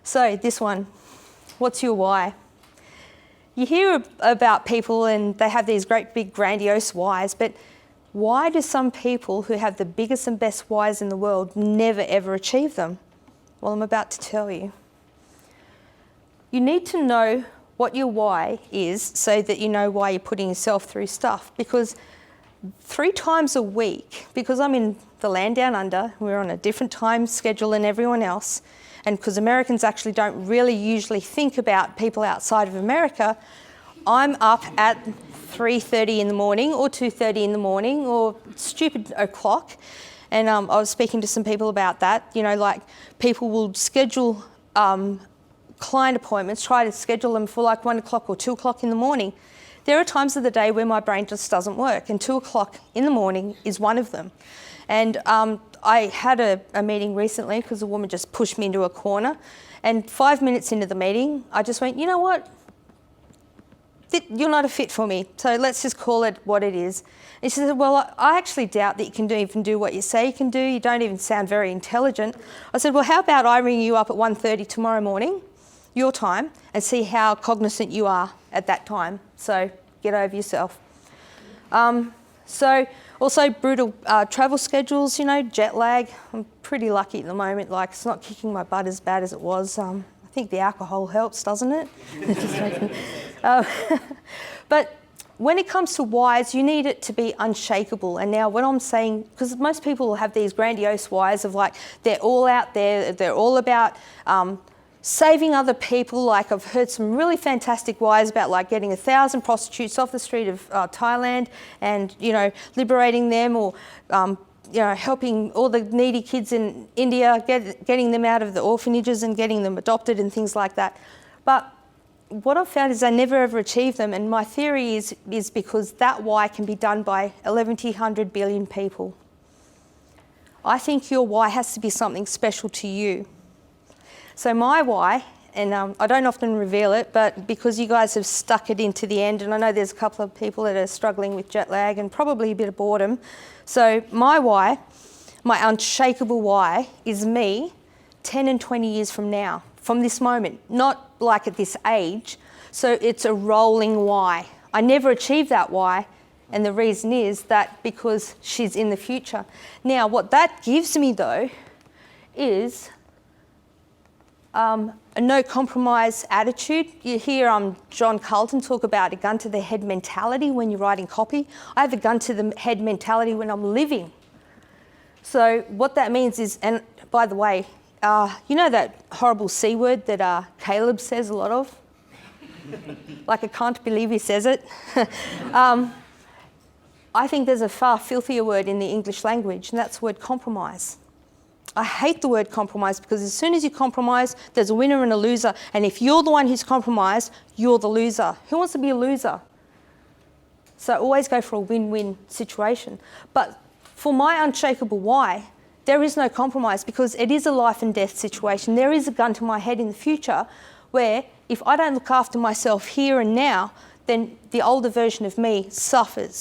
So this one, what's your why? You hear about people and they have these great big grandiose whys, but why do some people who have the biggest and best whys in the world never ever achieve them? Well, I'm about to tell you. You need to know what your why is so that you know why you're putting yourself through stuff, because 3 times a week, because I'm in the land down under, we're on a different time schedule than everyone else, and because Americans actually don't really usually think about people outside of America, I'm up at 3:30 in the morning or 2:30 in the morning or stupid o'clock. And I was speaking to some people about that. You know, like people will schedule client appointments, try to schedule them for like 1 o'clock or 2 o'clock in the morning. There are times of the day where my brain just doesn't work, and 2 o'clock in the morning is one of them. And I had a meeting recently because a woman just pushed me into a corner, and 5 minutes into the meeting, I just went, you know what? You're not a fit for me, so let's just call it what it is. And she said, well, I actually doubt that you can even do what you say you can do. You don't even sound very intelligent. I said, well, how about I ring you up at 1:30 tomorrow morning, your time, and see how cognizant you are at that time. So get over yourself. So also brutal travel schedules, you know, jet lag. I'm pretty lucky at the moment. Like, it's not kicking my butt as bad as it was. I think the alcohol helps, doesn't it? But when it comes to whys, you need it to be unshakable. And now what I'm saying, because most people have these grandiose whys of like, they're all out there, they're all about saving other people. Like, I've heard some really fantastic whys about like getting 1,000 prostitutes off the street of Thailand and, you know, liberating them, or you know, helping all the needy kids in India, getting them out of the orphanages and getting them adopted and things like that. But what I've found is I never ever achieve them, and my theory is because that why can be done by 1,100 billion people. I think your why has to be something special to you. So my why, and I don't often reveal it, but because you guys have stuck it into the end, and I know there's a couple of people that are struggling with jet lag and probably a bit of boredom. So my why, my unshakable why, is me 10 and 20 years from now, from this moment, not like at this age. So it's a rolling why. I never achieved that why, and the reason is that because she's in the future. Now, what that gives me though is a no compromise attitude. You hear John Carlton talk about a gun to the head mentality when you're writing copy. I have a gun to the head mentality when I'm living. So what that means is, and by the way, you know that horrible C word that Caleb says a lot of? Like, I can't believe he says it. I think there's a far filthier word in the English language, and that's the word compromise. I hate the word compromise, because as soon as you compromise, there's a winner and a loser. And if you're the one who's compromised, you're the loser. Who wants to be a loser? So always go for a win-win situation. But for my unshakable why, there is no compromise, because it is a life and death situation. There is a gun to my head in the future where if I don't look after myself here and now, then the older version of me suffers.